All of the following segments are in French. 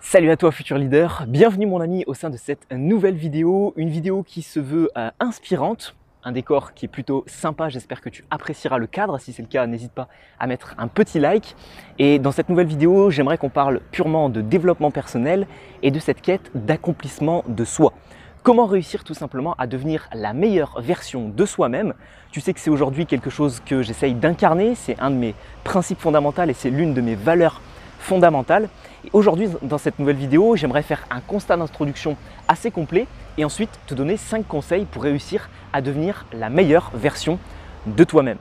Salut à toi futur leader, bienvenue mon ami au sein de cette nouvelle vidéo, une vidéo qui se veut inspirante, un décor qui est plutôt sympa, j'espère que tu apprécieras le cadre, si c'est le cas n'hésite pas à mettre un petit like. Et dans cette nouvelle vidéo, j'aimerais qu'on parle purement de développement personnel et de cette quête d'accomplissement de soi. Comment réussir tout simplement à devenir la meilleure version de soi-même. Tu sais que c'est aujourd'hui quelque chose que j'essaye d'incarner, c'est un de mes principes fondamentaux et c'est l'une de mes valeurs fondamentales. Et aujourd'hui, dans cette nouvelle vidéo, j'aimerais faire un constat d'introduction assez complet et ensuite te donner 5 conseils pour réussir à devenir la meilleure version de toi-même.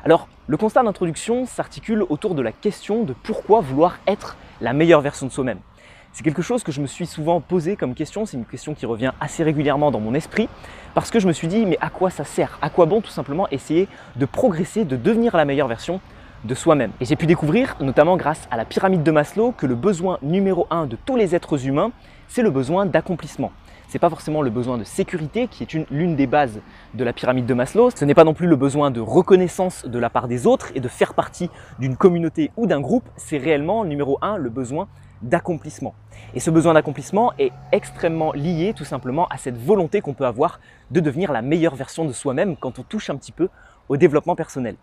Alors, le constat d'introduction s'articule autour de la question de pourquoi vouloir être la meilleure version de soi-même. C'est quelque chose que je me suis souvent posé comme question, c'est une question qui revient assez régulièrement dans mon esprit parce que je me suis dit mais à quoi ça sert? À quoi bon tout simplement essayer de progresser, de devenir la meilleure version de soi-même. Et j'ai pu découvrir, notamment grâce à la pyramide de Maslow, que le besoin numéro 1 de tous les êtres humains, c'est le besoin d'accomplissement. Ce n'est pas forcément le besoin de sécurité qui est l'une des bases de la pyramide de Maslow. Ce n'est pas non plus le besoin de reconnaissance de la part des autres et de faire partie d'une communauté ou d'un groupe. C'est réellement, numéro 1, le besoin d'accomplissement. Et ce besoin d'accomplissement est extrêmement lié tout simplement à cette volonté qu'on peut avoir de devenir la meilleure version de soi-même quand on touche un petit peu au développement personnel.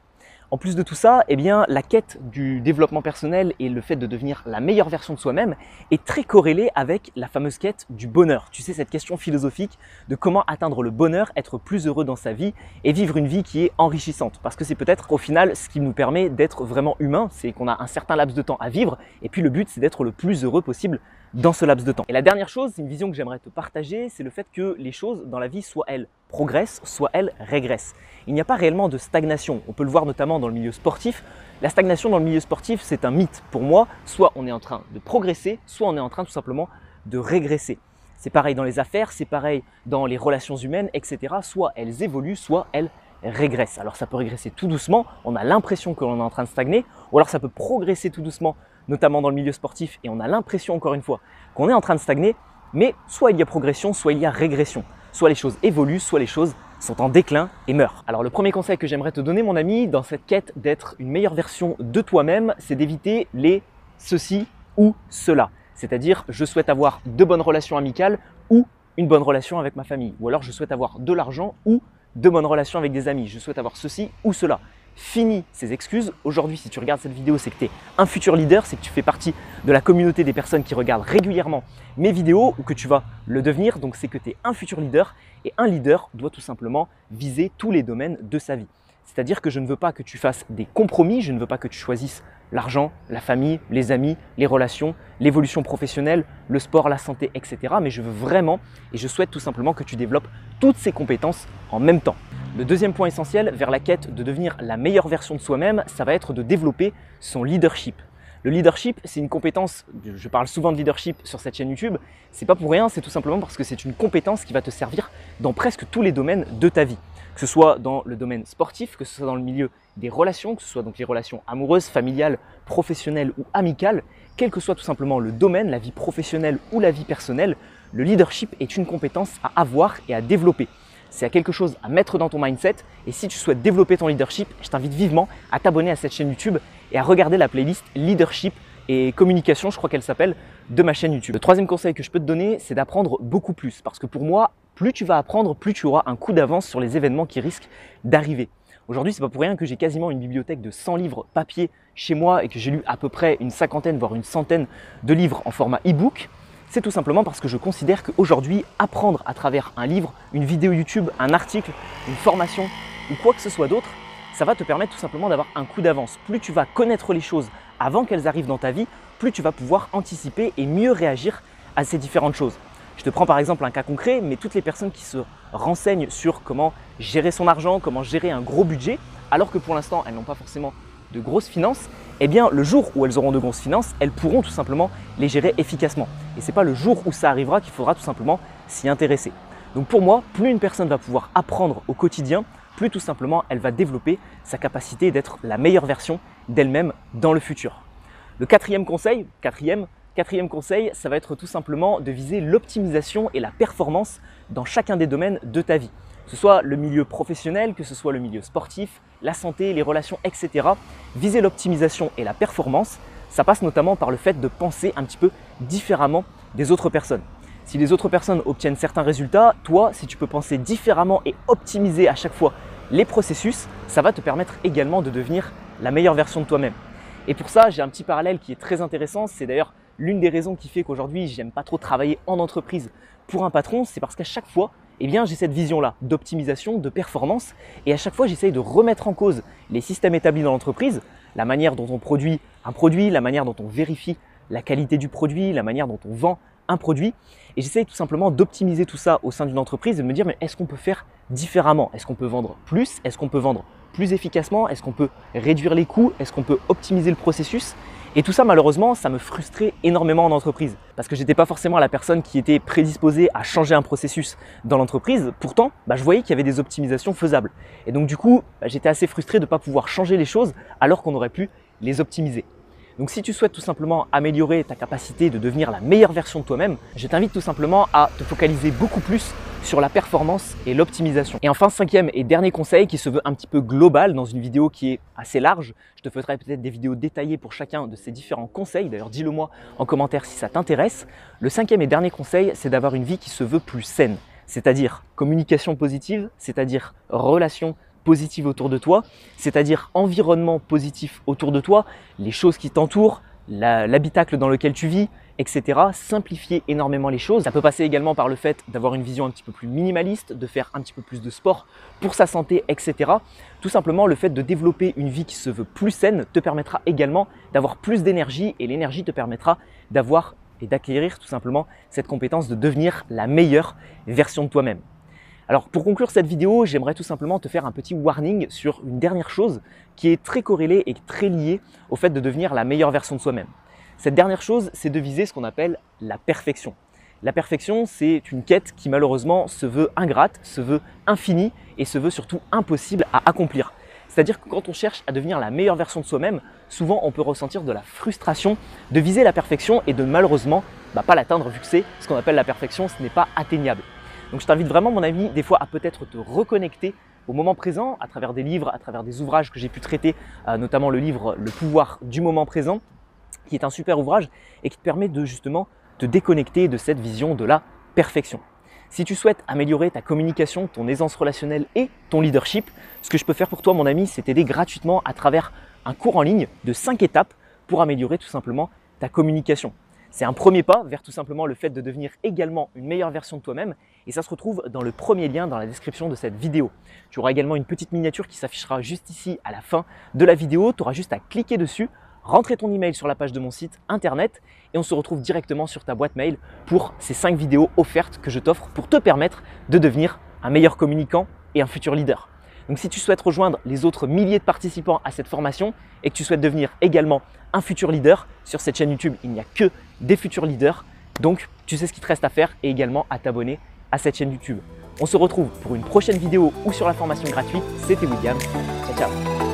En plus de tout ça, eh bien, la quête du développement personnel et le fait de devenir la meilleure version de soi-même est très corrélée avec la fameuse quête du bonheur. Tu sais, cette question philosophique de comment atteindre le bonheur, être plus heureux dans sa vie et vivre une vie qui est enrichissante. Parce que c'est peut-être au final ce qui nous permet d'être vraiment humain, c'est qu'on a un certain laps de temps à vivre et puis le but c'est d'être le plus heureux possible dans ce laps de temps. Et la dernière chose, c'est une vision que j'aimerais te partager, c'est le fait que les choses dans la vie, soit elles progressent, soit elles régressent. Il n'y a pas réellement de stagnation. On peut le voir notamment dans le milieu sportif. La stagnation dans le milieu sportif, c'est un mythe. Pour moi, soit on est en train de progresser, soit on est en train tout simplement de régresser. C'est pareil dans les affaires, c'est pareil dans les relations humaines, etc. Soit elles évoluent, soit elles régressent. Alors ça peut régresser tout doucement, on a l'impression que l'on est en train de stagner, ou alors ça peut progresser tout doucement, notamment dans le milieu sportif, et on a l'impression encore une fois qu'on est en train de stagner, mais soit il y a progression, soit il y a régression. Soit les choses évoluent, soit les choses sont en déclin et meurent. Alors le premier conseil que j'aimerais te donner mon ami, dans cette quête d'être une meilleure version de toi-même, c'est d'éviter les ceci ou cela. C'est-à-dire je souhaite avoir de bonnes relations amicales ou une bonne relation avec ma famille. Ou alors je souhaite avoir de l'argent ou de bonnes relations avec des amis. Je souhaite avoir ceci ou cela. Fini ces excuses. Aujourd'hui, si tu regardes cette vidéo, c'est que tu es un futur leader, c'est que tu fais partie de la communauté des personnes qui regardent régulièrement mes vidéos ou que tu vas le devenir. Donc, c'est que tu es un futur leader et un leader doit tout simplement viser tous les domaines de sa vie. C'est-à-dire que je ne veux pas que tu fasses des compromis, je ne veux pas que tu choisisses l'argent, la famille, les amis, les relations, l'évolution professionnelle, le sport, la santé, etc. Mais je veux vraiment et je souhaite tout simplement que tu développes toutes ces compétences en même temps. Le deuxième point essentiel vers la quête de devenir la meilleure version de soi-même, ça va être de développer son leadership. Le leadership, c'est une compétence, je parle souvent de leadership sur cette chaîne YouTube, c'est pas pour rien, c'est tout simplement parce que c'est une compétence qui va te servir dans presque tous les domaines de ta vie. Que ce soit dans le domaine sportif, que ce soit dans le milieu des relations, que ce soit donc les relations amoureuses, familiales, professionnelles ou amicales, quel que soit tout simplement le domaine, la vie professionnelle ou la vie personnelle, le leadership est une compétence à avoir et à développer. C'est quelque chose à mettre dans ton mindset et si tu souhaites développer ton leadership, je t'invite vivement à t'abonner à cette chaîne YouTube et à regarder la playlist leadership et communication, je crois qu'elle s'appelle, de ma chaîne YouTube. Le troisième conseil que je peux te donner, c'est d'apprendre beaucoup plus parce que pour moi, plus tu vas apprendre, plus tu auras un coup d'avance sur les événements qui risquent d'arriver. Aujourd'hui, c'est pas pour rien que j'ai quasiment une bibliothèque de 100 livres papier chez moi et que j'ai lu à peu près une cinquantaine, voire une centaine de livres en format e-book. C'est tout simplement parce que je considère qu'aujourd'hui, apprendre à travers un livre, une vidéo YouTube, un article, une formation ou quoi que ce soit d'autre, ça va te permettre tout simplement d'avoir un coup d'avance. Plus tu vas connaître les choses avant qu'elles arrivent dans ta vie, plus tu vas pouvoir anticiper et mieux réagir à ces différentes choses. Je te prends par exemple un cas concret, mais toutes les personnes qui se renseignent sur comment gérer son argent, comment gérer un gros budget, alors que pour l'instant, elles n'ont pas forcément de grosses finances, eh bien le jour où elles auront de grosses finances, elles pourront tout simplement les gérer efficacement. Et ce n'est pas le jour où ça arrivera qu'il faudra tout simplement s'y intéresser. Donc pour moi, plus une personne va pouvoir apprendre au quotidien, plus tout simplement elle va développer sa capacité d'être la meilleure version d'elle-même dans le futur. Le quatrième conseil, ça va être tout simplement de viser l'optimisation et la performance dans chacun des domaines de ta vie. Que ce soit le milieu professionnel, que ce soit le milieu sportif, la santé, les relations, etc. Viser l'optimisation et la performance, ça passe notamment par le fait de penser un petit peu différemment des autres personnes. Si les autres personnes obtiennent certains résultats, toi, si tu peux penser différemment et optimiser à chaque fois les processus, ça va te permettre également de devenir la meilleure version de toi-même. Et pour ça, j'ai un petit parallèle qui est très intéressant. C'est d'ailleurs l'une des raisons qui fait qu'aujourd'hui, j'aime pas trop travailler en entreprise pour un patron. C'est parce qu'à chaque fois, j'ai cette vision-là d'optimisation, de performance. Et à chaque fois, j'essaye de remettre en cause les systèmes établis dans l'entreprise, la manière dont on produit un produit, la manière dont on vérifie la qualité du produit, la manière dont on vend un produit. Et j'essaye tout simplement d'optimiser tout ça au sein d'une entreprise et de me dire, mais est-ce qu'on peut faire différemment? Est-ce qu'on peut vendre plus? Est-ce qu'on peut vendre plus efficacement? Est-ce qu'on peut réduire les coûts? Est-ce qu'on peut optimiser le processus? Et tout ça, malheureusement, ça me frustrait énormément en entreprise parce que je n'étais pas forcément la personne qui était prédisposée à changer un processus dans l'entreprise. Pourtant, je voyais qu'il y avait des optimisations faisables. Et donc du coup, j'étais assez frustré de ne pas pouvoir changer les choses alors qu'on aurait pu les optimiser. Donc si tu souhaites tout simplement améliorer ta capacité de devenir la meilleure version de toi-même, je t'invite tout simplement à te focaliser beaucoup plus sur la performance et l'optimisation. Et enfin, cinquième et dernier conseil qui se veut un petit peu global dans une vidéo qui est assez large. Je te ferai peut-être des vidéos détaillées pour chacun de ces différents conseils. D'ailleurs, dis-le moi en commentaire si ça t'intéresse. Le cinquième et dernier conseil, c'est d'avoir une vie qui se veut plus saine. C'est-à-dire communication positive, c'est-à-dire relation positive autour de toi, c'est-à-dire environnement positif autour de toi, les choses qui t'entourent, l'habitacle dans lequel tu vis, etc. Simplifier énormément les choses. Ça peut passer également par le fait d'avoir une vision un petit peu plus minimaliste, de faire un petit peu plus de sport pour sa santé, etc. Tout simplement, le fait de développer une vie qui se veut plus saine te permettra également d'avoir plus d'énergie et l'énergie te permettra d'avoir et d'acquérir tout simplement cette compétence de devenir la meilleure version de toi-même. Alors pour conclure cette vidéo, j'aimerais tout simplement te faire un petit warning sur une dernière chose qui est très corrélée et très liée au fait de devenir la meilleure version de soi-même. Cette dernière chose, c'est de viser ce qu'on appelle la perfection. La perfection, c'est une quête qui malheureusement se veut ingrate, se veut infinie et se veut surtout impossible à accomplir. C'est-à-dire que quand on cherche à devenir la meilleure version de soi-même, souvent on peut ressentir de la frustration de viser la perfection et de malheureusement pas l'atteindre vu que c'est ce qu'on appelle la perfection, ce n'est pas atteignable. Donc je t'invite vraiment, mon ami, des fois à peut-être te reconnecter au moment présent à travers des livres, à travers des ouvrages que j'ai pu traiter, notamment le livre Le pouvoir du moment présent, qui est un super ouvrage et qui te permet de justement te déconnecter de cette vision de la perfection. Si tu souhaites améliorer ta communication, ton aisance relationnelle et ton leadership, ce que je peux faire pour toi, mon ami, c'est t'aider gratuitement à travers un cours en ligne de 5 étapes pour améliorer tout simplement ta communication. C'est un premier pas vers tout simplement le fait de devenir également une meilleure version de toi-même et ça se retrouve dans le premier lien dans la description de cette vidéo. Tu auras également une petite miniature qui s'affichera juste ici à la fin de la vidéo. Tu auras juste à cliquer dessus, rentrer ton email sur la page de mon site internet et on se retrouve directement sur ta boîte mail pour ces 5 vidéos offertes que je t'offre pour te permettre de devenir un meilleur communicant et un futur leader. Donc si tu souhaites rejoindre les autres milliers de participants à cette formation et que tu souhaites devenir également un futur leader, sur cette chaîne YouTube, il n'y a que des futurs leaders. Donc tu sais ce qu'il te reste à faire et également à t'abonner à cette chaîne YouTube. On se retrouve pour une prochaine vidéo ou sur la formation gratuite. C'était William. Ciao, ciao.